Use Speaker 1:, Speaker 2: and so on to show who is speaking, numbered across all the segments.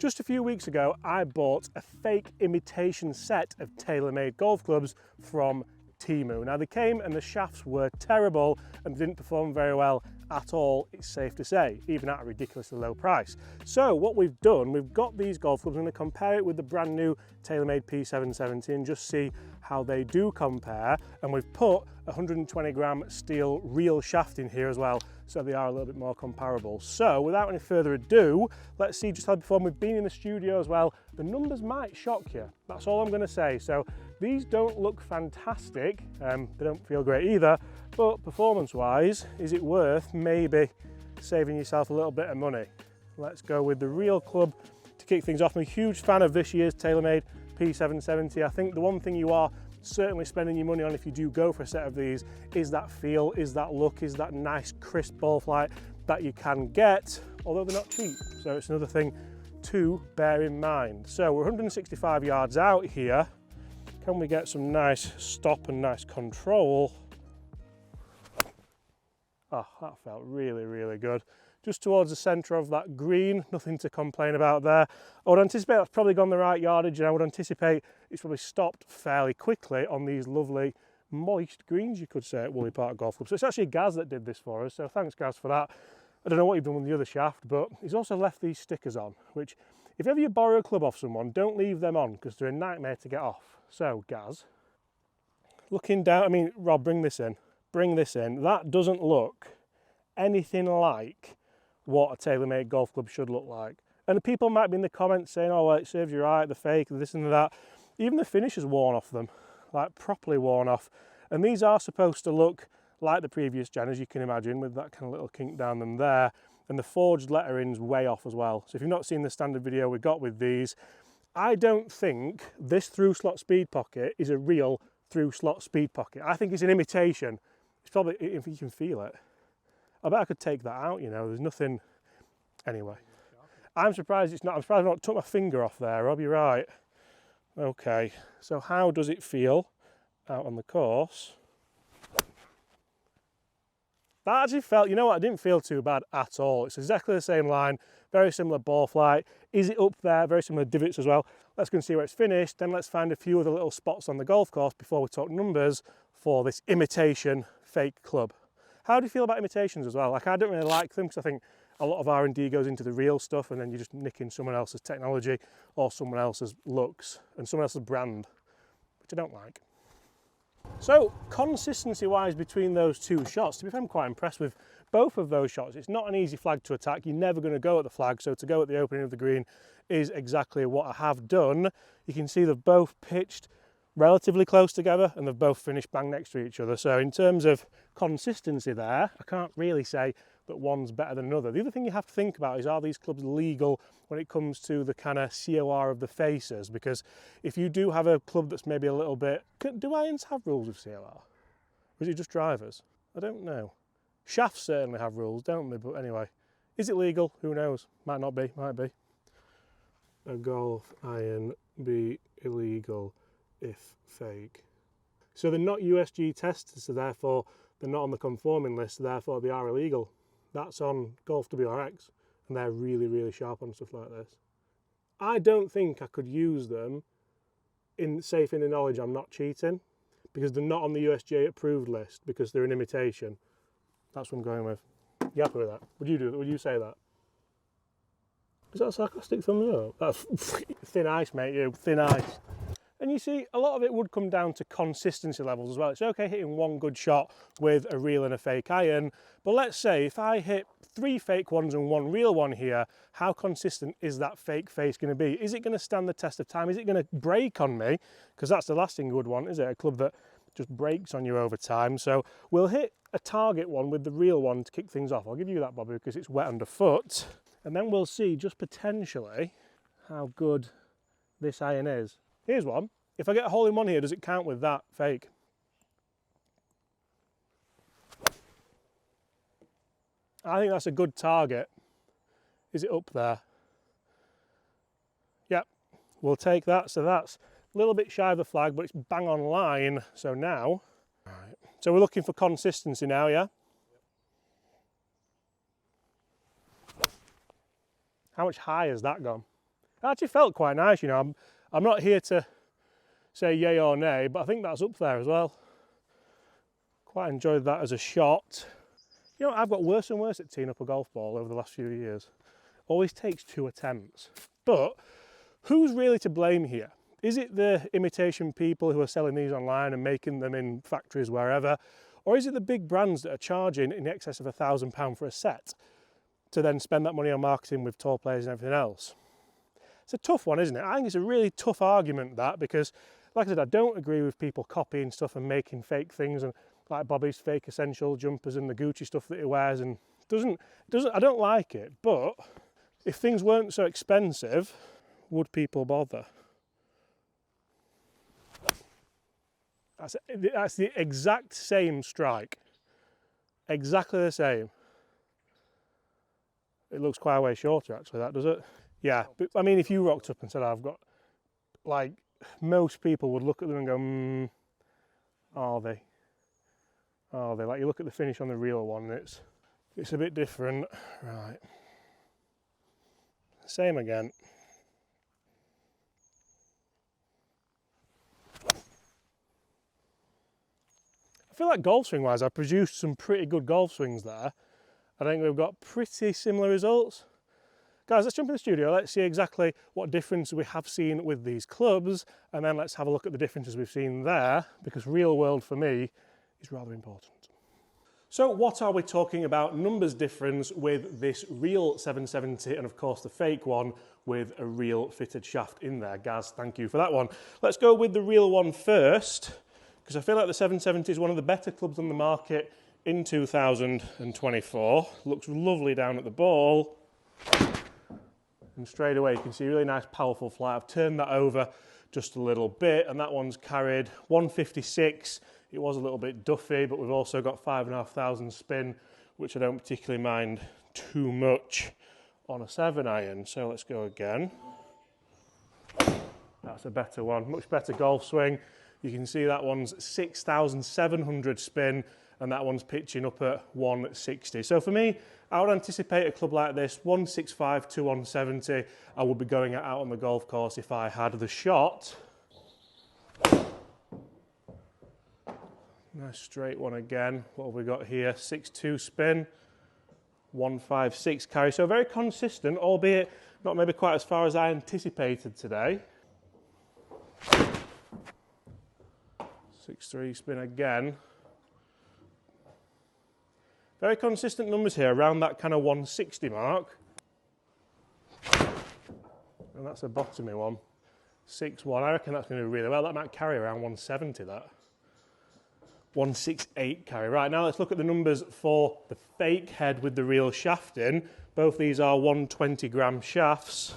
Speaker 1: Just a few weeks ago, I bought a fake imitation set of TaylorMade golf clubs from Temu. Now they came and the shafts were terrible and didn't perform very well at all, it's safe to say, even at a ridiculously low price. So what we've done, we've got these golf clubs, I'm going to compare it with the brand new TaylorMade P770 and just see how they do compare, and we've put 120 gram steel reel shaft in here as well, so they are a little bit more comparable. So without any further ado, let's see just how they perform. We've been in the studio as well. The numbers might shock you, that's all I'm going to say. So these don't look fantastic, they don't feel great either, but performance wise, is it worth maybe saving yourself a little bit of money? Let's go with the real club to kick things off. I'm a huge fan of this year's TaylorMade P770. I think the one thing you are certainly spending your money on if you do go for a set of these is that feel, is that look, is that nice crisp ball flight that you can get, although they're not cheap. So it's another thing to bear in mind. So we're 165 yards out here. Can we get some nice stop and nice control? Oh, that felt really, really good. Just towards the centre of that green, nothing to complain about there. I would anticipate that's probably gone the right yardage, and I would anticipate it's probably stopped fairly quickly on these lovely moist greens, you could say, at Woolley Park Golf Club. So it's actually Gaz that did this for us, so thanks Gaz for that. I don't know what you've done with the other shaft, but he's also left these stickers on, which if ever you borrow a club off someone, don't leave them on because they're a nightmare to get off. So Gaz, looking down, I mean, Rob, bring this in. Bring this in. That doesn't look anything like what a TaylorMade golf club should look like. And people might be in the comments saying, oh, well, it serves you right, the fake, this and that. Even the finish is worn off them, like properly worn off. And these are supposed to look like the previous gen, as you can imagine, with that kind of little kink down them there. And the forged lettering's way off as well. So if you've not seen the standard video we got with these, I don't think this through slot speed pocket is a real through slot speed pocket. I think it's an imitation. It's probably, if you can feel it. I bet I could take that out, you know, there's nothing. Anyway, I'm surprised it's not, I'm surprised I've not took my finger off there, Rob, you're right. Okay, so how does it feel out on the course? That actually felt, you know what, it didn't feel too bad at all. It's exactly the same line, very similar ball flight. Is it up there? Very similar divots as well. Let's go and see where it's finished, then let's find a few other little spots on the golf course before we talk numbers for this imitation fake club. How do you feel about imitations as well? Like, I don't really like them because I think a lot of R&D goes into the real stuff and then you're just nicking someone else's technology or someone else's looks and someone else's brand, which I don't like. So, consistency-wise between those two shots, to be fair, I'm quite impressed with both of those shots. It's not an easy flag to attack. You're never going to go at the flag, so to go at the opening of the green is exactly what I have done. You can see they've both pitched relatively close together and they've both finished bang next to each other. So in terms of consistency there, I can't really say that one's better than another. The other thing you have to think about is, are these clubs legal when it comes to the kind of COR of the faces? Because if you do have a club that's maybe a little bit, do irons have rules of COR? Or is it just drivers? I don't know. Shafts certainly have rules, don't they? But anyway, is it legal? Who knows? Might not be, might be. A golf iron be illegal if fake. So they're not USG tested, so therefore they're not on the conforming list, so therefore they are illegal. That's on Golf WRX, and they're really, really sharp on stuff like this. I don't think I could use them safe in the knowledge I'm not cheating, because they're not on the USGA approved list, because they're an imitation. That's what I'm going with. You happy with that? Would you do that? Would you say that? Is that a sarcastic thumbs up? That's thin ice, mate, you, thin ice. And you see, a lot of it would come down to consistency levels as well. It's okay hitting one good shot with a real and a fake iron, but let's say if I hit 3 fake ones and 1 real one here, how consistent is that fake face going to be? Is it going to stand the test of time? Is it going to break on me? Because that's the last thing you would want, is it? A club that just breaks on you over time. So we'll hit a target one with the real one to kick things off. I'll give you that, Bobby, because it's wet underfoot. And then we'll see just potentially how good this iron is. Here's one. If I get a hole in one here, does it count with that fake? I think that's a good target. Is it up there? Yep, we'll take that. So that's a little bit shy of the flag, but it's bang on line. So now, right. So we're looking for consistency now, yeah? How much higher has that gone? It actually felt quite nice, you know. I'm not here to say yay or nay, but I think that's up there as well. Quite enjoyed that as a shot. You know, I've got worse and worse at teeing up a golf ball over the last few years. Always takes 2 attempts. But who's really to blame here? Is it the imitation people who are selling these online and making them in factories wherever? Or is it the big brands that are charging in excess of £1,000 for a set to then spend that money on marketing with tour players and everything else? It's a tough one, isn't it? I think it's a really tough argument, that, because, like I said, I don't agree with people copying stuff and making fake things, and like Bobby's fake essential jumpers and the Gucci stuff that he wears, and I don't like it. But if things weren't so expensive, would people bother? That's the exact same strike. Exactly the same. It looks quite a way shorter, actually, that, does it? Yeah, but I mean, if you rocked up and said, I've got, like, most people would look at them and go, are they? Are they? Like, you look at the finish on the real one, and it's a bit different. Right. Same again. I feel like golf swing wise, I've produced some pretty good golf swings there. I think we've got pretty similar results. Guys, let's jump in the studio. Let's see exactly what difference we have seen with these clubs, and then let's have a look at the differences we've seen there, because real world for me is rather important. So what are we talking about numbers difference with this real 770 and of course the fake one with a real fitted shaft in there? Gaz, thank you for that one. Let's go with the real one first, because I feel like the 770 is one of the better clubs on the market in 2024. Looks lovely down at the ball. And straight away you can see a really nice powerful flight. I've turned that over just a little bit, and that one's carried 156. It was a little bit duffy, but we've also got 5,500 spin, which I don't particularly mind too much on a 7-iron. So let's go again. That's a better one, much better golf swing. You can see that one's 6,700 spin, and that one's pitching up at 160. So for me, I would anticipate a club like this, 165 to 170, I would be going out on the golf course if I had the shot. Nice straight one again. What have we got here? 6-2 spin, 156 carry. So very consistent, albeit not maybe quite as far as I anticipated today. 6-3 spin again. Very consistent numbers here, around that kind of 160 mark. And that's a bottomy one. 6-1, I reckon that's going to do really well. That might carry around 170, that. 168 carry. Right, now let's look at the numbers for the fake head with the real shaft in. Both these are 120 gram shafts.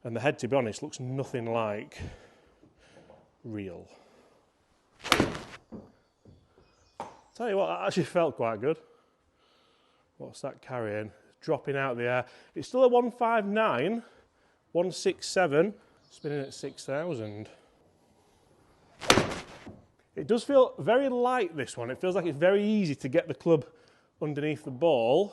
Speaker 1: And the head, to be honest, looks nothing like real. Tell you what, that actually felt quite good. What's that carrying? Dropping out the air. It's still a 159, 167, spinning at 6,000. It does feel very light, this one. It feels like it's very easy to get the club underneath the ball.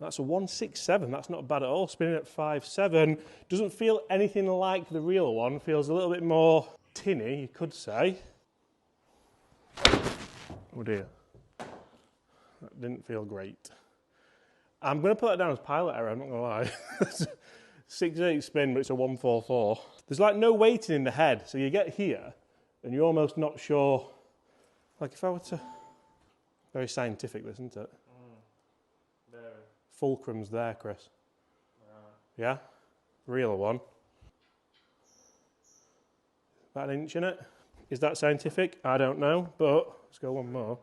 Speaker 1: That's a 167, that's not bad at all. Spinning at 5.7. Doesn't feel anything like the real one. Feels a little bit more tinny, you could say. Oh dear. That didn't feel great. I'm going to put that down as pilot error, I'm not going to lie. 6.8 spin, but it's a 144. There's like no weighting in the head, so you get here and you're almost not sure. Like if I were to... Very scientific, this, isn't it? Very. Fulcrum's there, Chris. Yeah? Real one. About an inch in it. Is that scientific? I don't know, but let's go one more.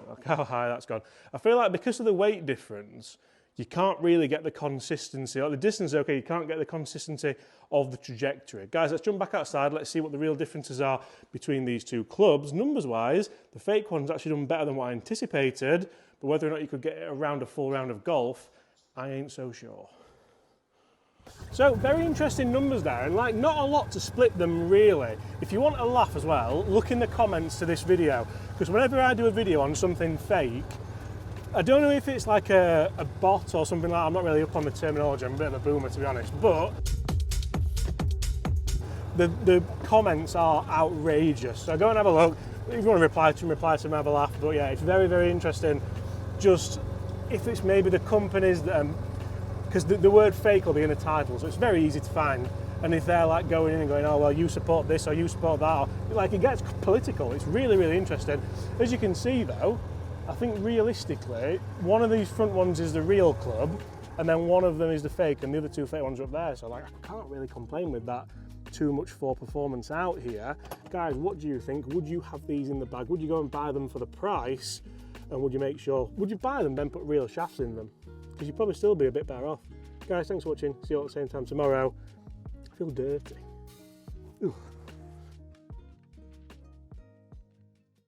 Speaker 1: Look how high that's gone. I feel like because of the weight difference, you can't really get the consistency, or the distance is okay, you can't get the consistency of the trajectory. Guys, let's jump back outside, let's see what the real differences are between these two clubs. Numbers wise, the fake one's actually done better than what I anticipated, but whether or not you could get it around a full round of golf, I ain't so sure. So, very interesting numbers there, and like not a lot to split them really. If you want a laugh as well, look in the comments to this video, because whenever I do a video on something fake, I don't know if it's like a bot or something like that. I'm not really up on the terminology, I'm a bit of a boomer to be honest, but the comments are outrageous. So go and have a look. If you want to reply to them, have a laugh. But yeah, it's very, very interesting. Just if it's maybe the companies that, because the word fake will be in the title, so it's very easy to find. And if they're like going in and going, oh well, you support this or you support that, or, like it gets political. It's really, really interesting. As you can see though, I think realistically, one of these front ones is the real club, and then one of them is the fake, and the other two fake ones are up there. So like, I can't really complain with that. Too much for performance out here. Guys, what do you think? Would you have these in the bag? Would you go and buy them for the price? And would you make sure, would you buy them then put real shafts in them? Because you'd probably still be a bit better off. Guys, thanks for watching. See you all at the same time tomorrow. I feel dirty. Ooh.